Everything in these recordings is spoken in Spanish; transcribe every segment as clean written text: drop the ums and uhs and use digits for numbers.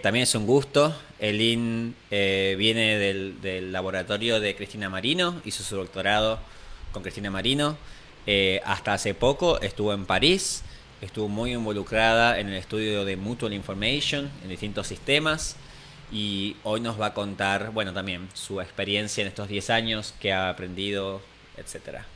También es un gusto. Elin viene del laboratorio de Cristina Marino, hizo su doctorado con Cristina Marino. Hasta hace poco estuvo en París, estuvo muy involucrada en el estudio de Mutual Information en distintos sistemas y hoy nos va a contar, bueno, también su experiencia en estos 10 años, qué ha aprendido, etcétera.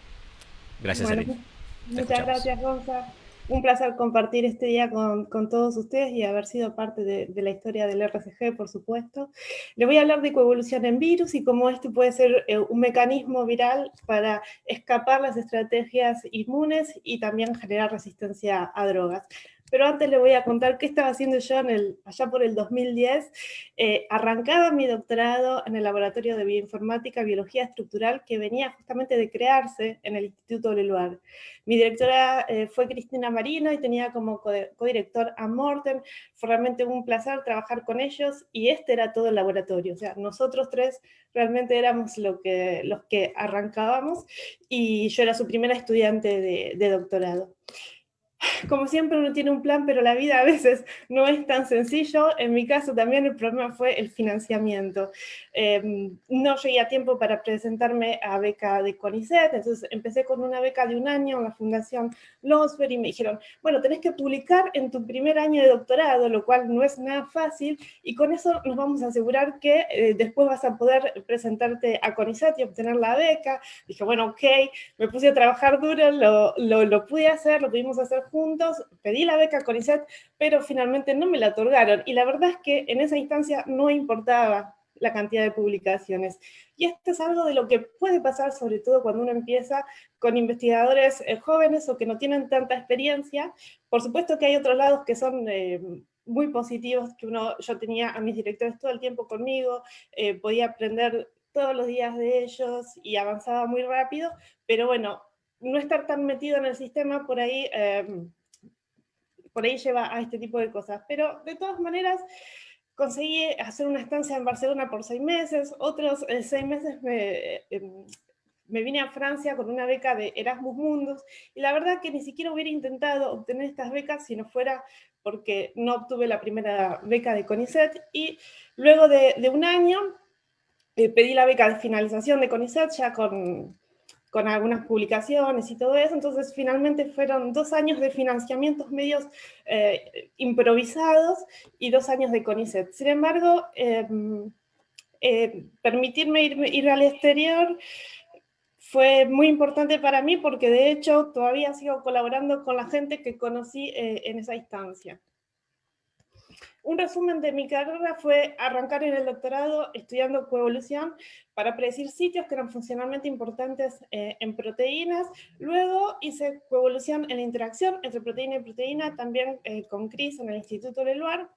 Gracias, Bueno, Elin. Te muchas escuchamos. gracias, Gonza. Un placer compartir este día con todos ustedes y haber sido parte de la historia del RCG, por supuesto. Le voy a hablar de coevolución en virus y cómo este puede ser un mecanismo viral para escapar las estrategias inmunes y también generar resistencia a drogas. Pero antes le voy a contar qué estaba haciendo yo allá por el 2010. Arrancaba mi doctorado en el Laboratorio de Bioinformática y Biología Estructural que venía justamente de crearse en el Instituto Leluar. Mi directora fue Cristina Marino y tenía como codirector a Morten. Fue realmente un placer trabajar con ellos y este era todo el laboratorio. O sea, nosotros tres realmente éramos los que arrancábamos y yo era su primera estudiante de doctorado. Como siempre uno tiene un plan, pero la vida a veces no es tan sencillo. En mi caso también el problema fue el financiamiento. No llegué a tiempo para presentarme a beca de CONICET, entonces empecé con una beca de un año en la Fundación Lonsberg y me dijeron, bueno, tenés que publicar en tu primer año de doctorado, lo cual no es nada fácil, y con eso nos vamos a asegurar que después vas a poder presentarte a CONICET y obtener la beca. Dije, bueno, ok, me puse a trabajar duro, lo pude hacer, lo pudimos hacer juntos, pedí la beca CONICET, pero finalmente no me la otorgaron. Y la verdad es que en esa instancia no importaba la cantidad de publicaciones. Y esto es algo de lo que puede pasar, sobre todo cuando uno empieza con investigadores jóvenes o que no tienen tanta experiencia. Por supuesto que hay otros lados que son muy positivos, que yo tenía a mis directores todo el tiempo conmigo, podía aprender todos los días de ellos y avanzaba muy rápido, pero bueno, no estar tan metido en el sistema por ahí lleva a este tipo de cosas. Pero de todas maneras, conseguí hacer una estancia en Barcelona por 6 meses, otros 6 meses me vine a Francia con una beca de Erasmus Mundus, y la verdad que ni siquiera hubiera intentado obtener estas becas si no fuera porque no obtuve la primera beca de CONICET, y luego de un año pedí la beca de finalización de CONICET ya con algunas publicaciones y todo eso. Entonces finalmente fueron 2 años de financiamientos medios improvisados y 2 años de CONICET. Sin embargo, permitirme ir al exterior fue muy importante para mí porque de hecho todavía sigo colaborando con la gente que conocí en esa instancia. Un resumen de mi carrera fue arrancar en el doctorado estudiando coevolución para predecir sitios que eran funcionalmente importantes en proteínas. Luego hice coevolución en la interacción entre proteína y proteína, también con Cris en el Instituto Leluar.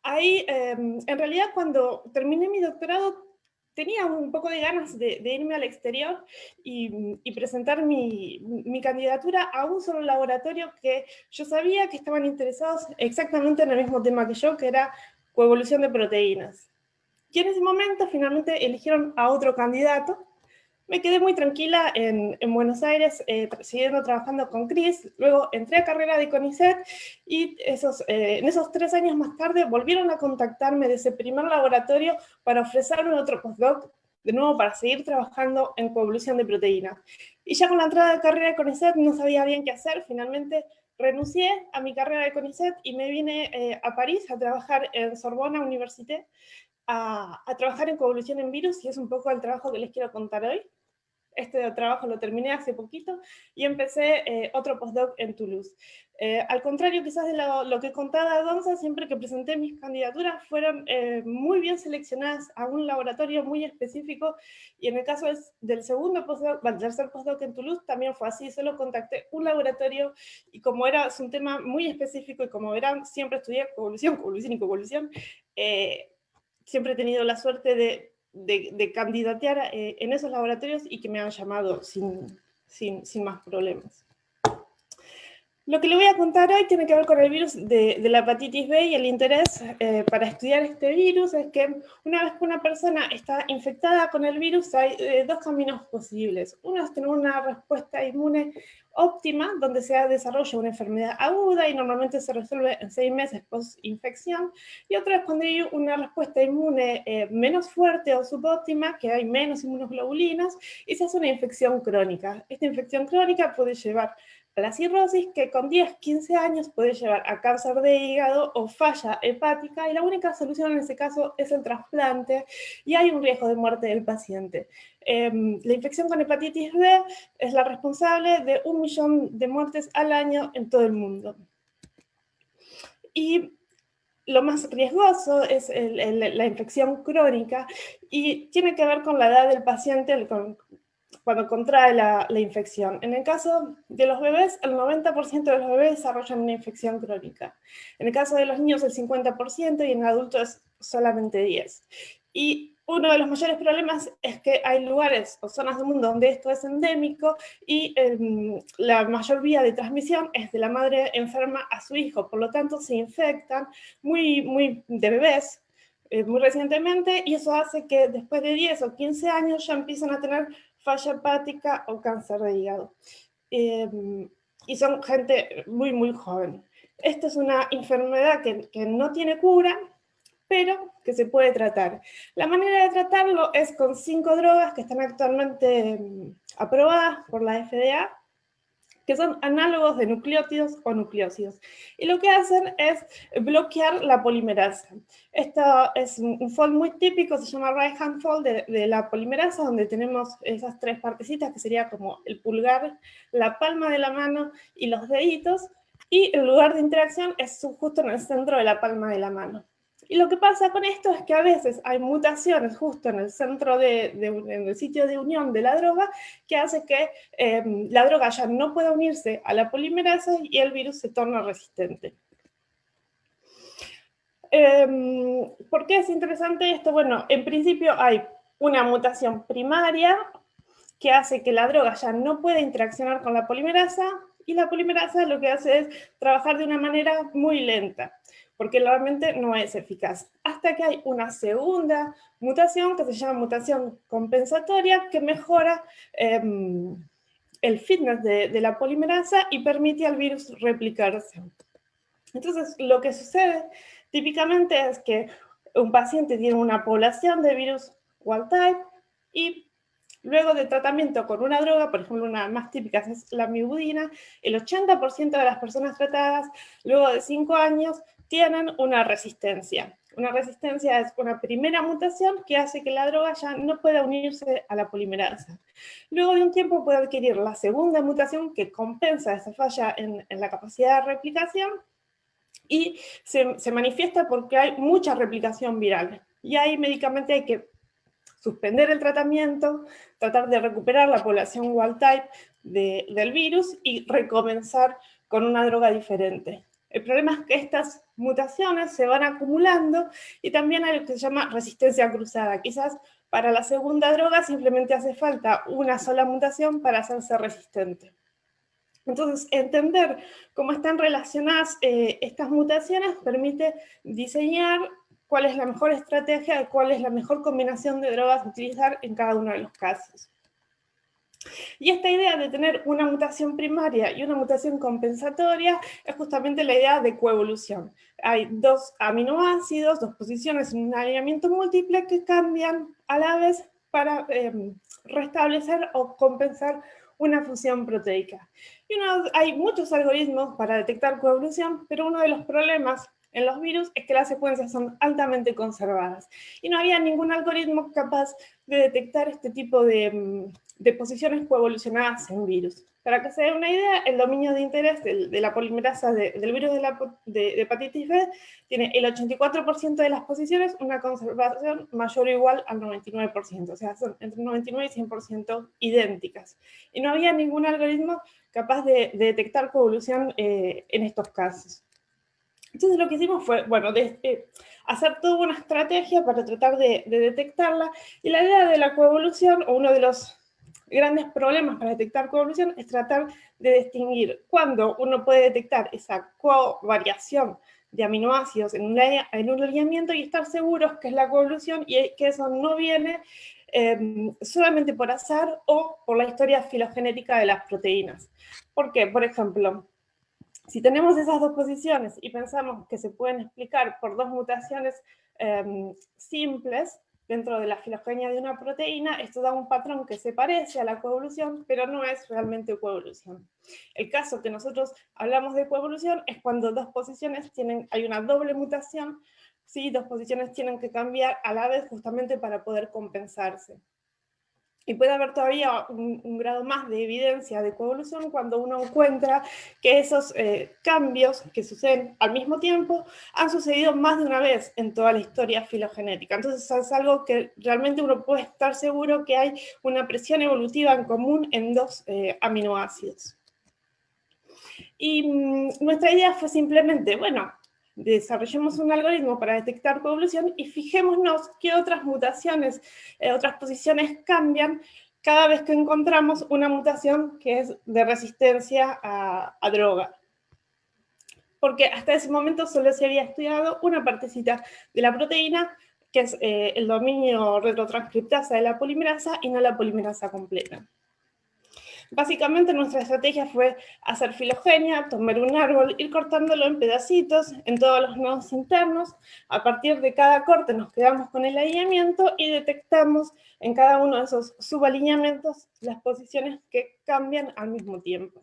Ahí, en realidad, cuando terminé mi doctorado, tenía un poco de ganas de irme al exterior y presentar mi candidatura a un solo laboratorio que yo sabía que estaban interesados exactamente en el mismo tema que yo, que era coevolución de proteínas. Y en ese momento finalmente eligieron a otro candidato. Me quedé muy tranquila en Buenos Aires, siguiendo trabajando con Cris. Luego entré a carrera de CONICET y en esos 3 años más tarde volvieron a contactarme de ese primer laboratorio para ofrecerme otro postdoc, de nuevo para seguir trabajando en coevolución de proteínas. Y ya con la entrada de carrera de CONICET no sabía bien qué hacer. Finalmente renuncié a mi carrera de CONICET y me vine a París a trabajar en Sorbona Université, a trabajar en coevolución en virus, y es un poco el trabajo que les quiero contar hoy. Este trabajo lo terminé hace poquito y empecé otro postdoc en Toulouse. Al contrario quizás de lo que contaba Gonza, siempre que presenté mis candidaturas fueron muy bien seleccionadas a un laboratorio muy específico, y en el caso del segundo postdoc, el tercer postdoc en Toulouse también fue así. Solo contacté un laboratorio y como es un tema muy específico y como verán siempre estudié coevolución, coevolución y coevolución, eh, siempre he tenido la suerte de candidatear en esos laboratorios y que me han llamado sin más problemas. Lo que le voy a contar hoy tiene que ver con el virus de la hepatitis B, y el interés para estudiar este virus es que una vez que una persona está infectada con el virus hay dos caminos posibles. Uno es tener una respuesta inmune óptima, donde se desarrolla una enfermedad aguda y normalmente se resuelve en 6 meses post-infección, y otra es cuando hay una respuesta inmune menos fuerte o subóptima, que hay menos inmunoglobulinas, y se hace una infección crónica. Esta infección crónica puede llevar la cirrosis, que con 10, 15 años puede llevar a cáncer de hígado o falla hepática, y la única solución en ese caso es el trasplante, y hay un riesgo de muerte del paciente. La infección con hepatitis B es la responsable de 1 millón de muertes al año en todo el mundo. Y lo más riesgoso es la infección crónica, y tiene que ver con la edad del paciente, cuando contrae la infección. En el caso de los bebés, el 90% de los bebés desarrollan una infección crónica. En el caso de los niños, el 50%, y en adultos solamente 10%. Y uno de los mayores problemas es que hay lugares o zonas del mundo donde esto es endémico, y la mayor vía de transmisión es de la madre enferma a su hijo. Por lo tanto, se infectan muy de bebés, muy recientemente, y eso hace que después de 10 o 15 años ya empiezan a tener falla hepática o cáncer de hígado. Y son gente muy joven. Esta es una enfermedad que no tiene cura, pero que se puede tratar. La manera de tratarlo es con 5 drogas que están actualmente aprobadas por la FDA, que son análogos de nucleótidos o nucleósidos. Y lo que hacen es bloquear la polimerasa. Esto es un fold muy típico, se llama right hand fold de la polimerasa, donde tenemos esas 3 partecitas, que sería como el pulgar, la palma de la mano y los deditos, y el lugar de interacción es justo en el centro de la palma de la mano. Y lo que pasa con esto es que a veces hay mutaciones justo en el centro en el sitio de unión de la droga, que hace que la droga ya no pueda unirse a la polimerasa y el virus se torna resistente. ¿Por qué es interesante esto? Bueno, en principio hay una mutación primaria que hace que la droga ya no pueda interaccionar con la polimerasa, y la polimerasa lo que hace es trabajar de una manera muy lenta, porque realmente no es eficaz. Hasta que hay una segunda mutación que se llama mutación compensatoria, que mejora el fitness de la polimerasa y permite al virus replicarse. Entonces, lo que sucede típicamente es que un paciente tiene una población de virus wild type, y luego de tratamiento con una droga, por ejemplo, una más típica es la mibudina, el 80% de las personas tratadas, luego de 5 años, tienen una resistencia. Una resistencia es una primera mutación que hace que la droga ya no pueda unirse a la polimerasa. Luego de un tiempo puede adquirir la segunda mutación, que compensa esa falla en la capacidad de replicación, y se manifiesta porque hay mucha replicación viral. Y ahí médicamente hay que suspender el tratamiento, tratar de recuperar la población wild type del virus y recomenzar con una droga diferente. El problema es que estas mutaciones se van acumulando, y también hay lo que se llama resistencia cruzada. Quizás para la segunda droga simplemente hace falta una sola mutación para hacerse resistente. Entonces, entender cómo están relacionadas estas mutaciones permite diseñar cuál es la mejor estrategia, cuál es la mejor combinación de drogas a utilizar en cada uno de los casos. Y esta idea de tener una mutación primaria y una mutación compensatoria es justamente la idea de coevolución. Hay 2 aminoácidos, 2 posiciones en un alineamiento múltiple que cambian a la vez para restablecer o compensar una función proteica. Y hay muchos algoritmos para detectar coevolución, pero uno de los problemas en los virus es que las secuencias son altamente conservadas, y no había ningún algoritmo capaz de detectar este tipo de posiciones coevolucionadas en virus. Para que se den una idea, el dominio de interés de la polimerasa del virus de hepatitis B tiene el 84% de las posiciones una conservación mayor o igual al 99%, o sea, son entre 99 y 100% idénticas. Y no había ningún algoritmo capaz de detectar coevolución en estos casos. Entonces lo que hicimos fue, bueno, hacer toda una estrategia para tratar de detectarla, y la idea de la coevolución, o uno de los grandes problemas para detectar coevolución es tratar de distinguir cuándo uno puede detectar esa covariación de aminoácidos en un lineamiento y estar seguros que es la coevolución y que eso no viene solamente por azar o por la historia filogenética de las proteínas. ¿Por qué? Por ejemplo, si tenemos esas dos posiciones y pensamos que se pueden explicar por dos mutaciones simples dentro de la filogenia de una proteína, esto da un patrón que se parece a la coevolución, pero no es realmente coevolución. El caso que nosotros hablamos de coevolución es cuando dos posiciones hay una doble mutación, ¿sí? Dos posiciones tienen que cambiar a la vez justamente para poder compensarse. Y puede haber todavía un grado más de evidencia de coevolución cuando uno encuentra que esos cambios que suceden al mismo tiempo han sucedido más de una vez en toda la historia filogenética. Entonces es algo que realmente uno puede estar seguro que hay una presión evolutiva en común en dos aminoácidos. Y nuestra idea fue simplemente, bueno, desarrollemos un algoritmo para detectar coevolución y fijémonos qué otras mutaciones, otras posiciones cambian cada vez que encontramos una mutación que es de resistencia a droga. Porque hasta ese momento solo se había estudiado una partecita de la proteína, que es el dominio retrotranscriptasa de la polimerasa y no la polimerasa completa. Básicamente nuestra estrategia fue hacer filogenia, tomar un árbol, ir cortándolo en pedacitos en todos los nodos internos. A partir de cada corte nos quedamos con el alineamiento y detectamos en cada uno de esos subalineamientos las posiciones que cambian al mismo tiempo.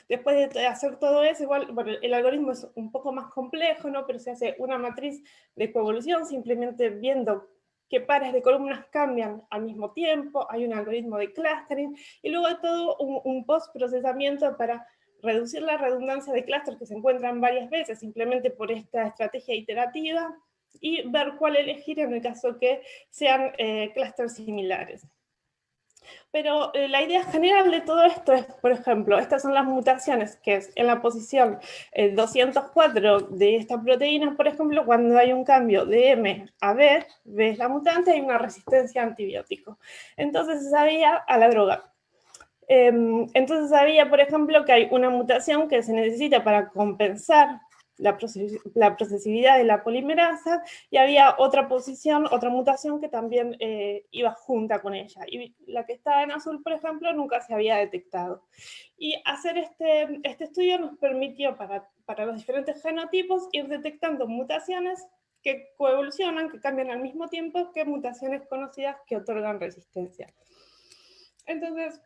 Después de hacer todo eso, igual, bueno, el algoritmo es un poco más complejo, ¿no? Pero se hace una matriz de coevolución simplemente viendo qué pares de columnas cambian al mismo tiempo, hay un algoritmo de clustering, y luego hay todo un post-procesamiento para reducir la redundancia de clústeres que se encuentran varias veces, simplemente por esta estrategia iterativa, y ver cuál elegir en el caso que sean clústeres similares. Pero la idea general de todo esto es, por ejemplo, estas son las mutaciones, que es en la posición 204 de esta proteína, por ejemplo, cuando hay un cambio de M a B, B es la mutante, hay una resistencia a antibiótico. Entonces se sabía a la droga. Entonces sabía, por ejemplo, que hay una mutación que se necesita para compensar la procesividad de la polimerasa, y había otra posición, otra mutación que también iba junta con ella. Y la que estaba en azul, por ejemplo, nunca se había detectado. Y hacer este estudio nos permitió, para los diferentes genotipos, ir detectando mutaciones que coevolucionan, que cambian al mismo tiempo que mutaciones conocidas que otorgan resistencia. Entonces,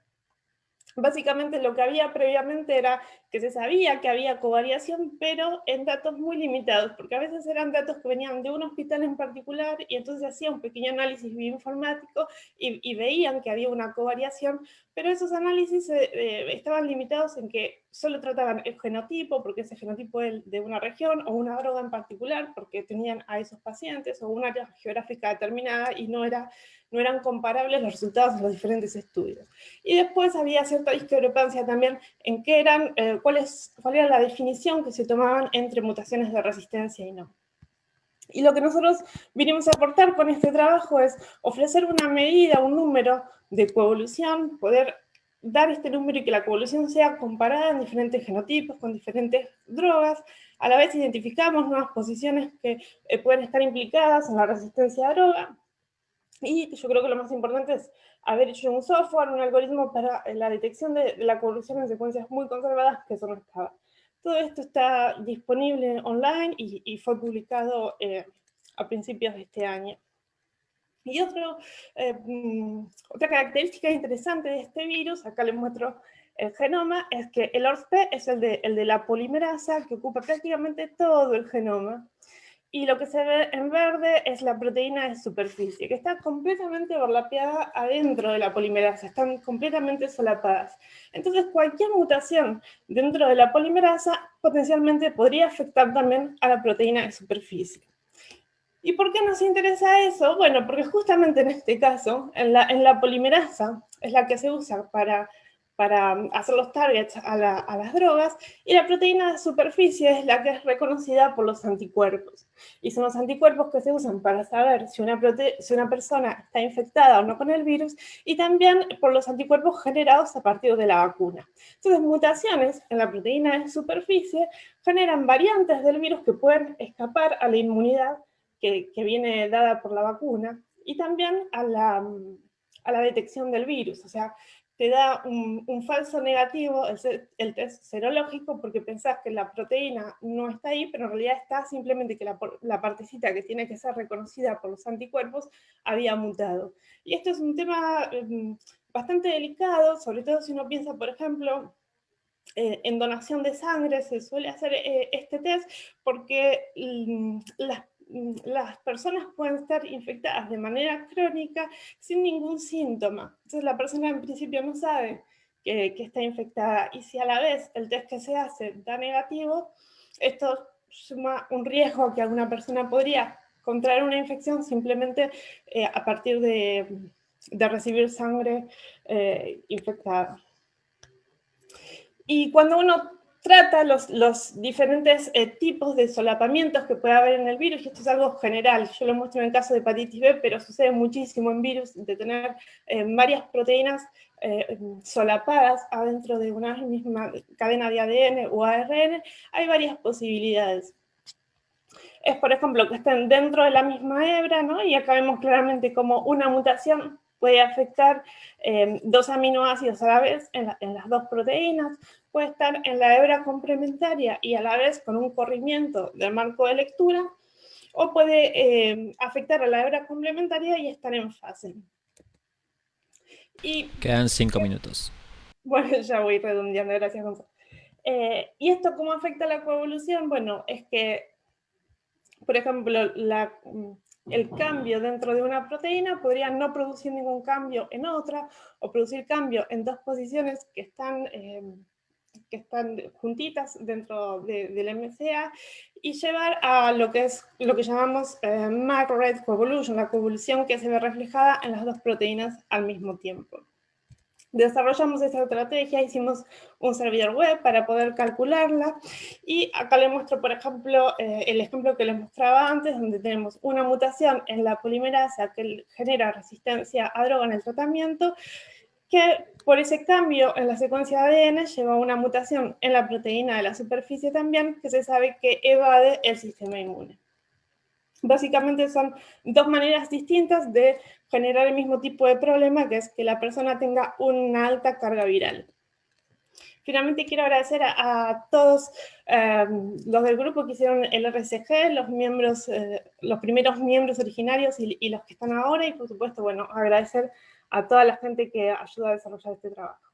básicamente lo que había previamente era que se sabía que había covariación, pero en datos muy limitados, porque a veces eran datos que venían de un hospital en particular y entonces hacía un pequeño análisis bioinformático y veían que había una covariación, pero esos análisis estaban limitados en que solo trataban el genotipo, porque ese genotipo es de una región, o una droga en particular, porque tenían a esos pacientes, o una área geográfica determinada, y no eran comparables los resultados de los diferentes estudios. Y después había cierta discrepancia también en qué eran, cuál era la definición que se tomaban entre mutaciones de resistencia y no. Y lo que nosotros vinimos a aportar con este trabajo es ofrecer una medida, un número de coevolución, poder dar este número y que la coevolución sea comparada en diferentes genotipos, con diferentes drogas. A la vez identificamos nuevas posiciones que pueden estar implicadas en la resistencia a droga. Y yo creo que lo más importante es haber hecho un software, un algoritmo para la detección de la coevolución en secuencias muy conservadas, que eso no estaba. Todo esto está disponible online y fue publicado a principios de este año. Y otra característica interesante de este virus, acá les muestro el genoma, es que el ORF-P es el de la polimerasa, que ocupa prácticamente todo el genoma. Y lo que se ve en verde es la proteína de superficie, que está completamente overlapeada adentro de la polimerasa, están completamente solapadas. Entonces, cualquier mutación dentro de la polimerasa potencialmente podría afectar también a la proteína de superficie. ¿Y por qué nos interesa eso? Bueno, porque justamente en este caso, en la polimerasa, es la que se usa para para hacer los targets a las drogas, y la proteína de superficie es la que es reconocida por los anticuerpos. Y son los anticuerpos que se usan para saber si una persona está infectada o no con el virus, y también por los anticuerpos generados a partir de la vacuna. Entonces, mutaciones en la proteína de superficie generan variantes del virus que pueden escapar a la inmunidad que viene dada por la vacuna, y también a la detección del virus. O sea, te da un falso negativo el test serológico, porque pensás que la proteína no está ahí, pero en realidad está, simplemente que la partecita que tiene que ser reconocida por los anticuerpos había mutado. Y esto es un tema bastante delicado, sobre todo si uno piensa, por ejemplo, en donación de sangre. Se suele hacer este test porque las personas pueden estar infectadas de manera crónica sin ningún síntoma. Entonces la persona en principio no sabe que está infectada, y si a la vez el test que se hace da negativo, esto suma un riesgo que alguna persona podría contraer una infección simplemente a partir de recibir sangre infectada. Y cuando uno trata los diferentes tipos de solapamientos que puede haber en el virus, y esto es algo general, yo lo muestro en el caso de hepatitis B, pero sucede muchísimo en virus, de tener varias proteínas solapadas adentro de una misma cadena de ADN o ARN, hay varias posibilidades. Es, por ejemplo, que estén dentro de la misma hebra, ¿no? Y acá vemos claramente cómo una mutación puede afectar dos aminoácidos a la vez en las dos proteínas, puede estar en la hebra complementaria y a la vez con un corrimiento del marco de lectura, o puede afectar a la hebra complementaria y estar en fase. Quedan 5 minutos. Bueno, ya voy redondeando, gracias, Gonzalo. ¿Y esto cómo afecta la coevolución? Bueno, es que, por ejemplo, el cambio dentro de una proteína podría no producir ningún cambio en otra, o producir cambio en dos posiciones que están juntitas dentro del MCA, y llevar a lo que llamamos macro-red coevolution, la coevolución que se ve reflejada en las dos proteínas al mismo tiempo. Desarrollamos esta estrategia, hicimos un servidor web para poder calcularla, y acá les muestro, por ejemplo, el ejemplo que les mostraba antes, donde tenemos una mutación en la polimerasa que genera resistencia a droga en el tratamiento, que por ese cambio en la secuencia de ADN lleva a una mutación en la proteína de la superficie también, que se sabe que evade el sistema inmune. Básicamente son dos maneras distintas de generar el mismo tipo de problema, que es que la persona tenga una alta carga viral. Finalmente quiero agradecer a todos los del grupo que hicieron el RCG, los primeros miembros originarios y los que están ahora, y por supuesto, bueno, agradecer a toda la gente que ayuda a desarrollar este trabajo.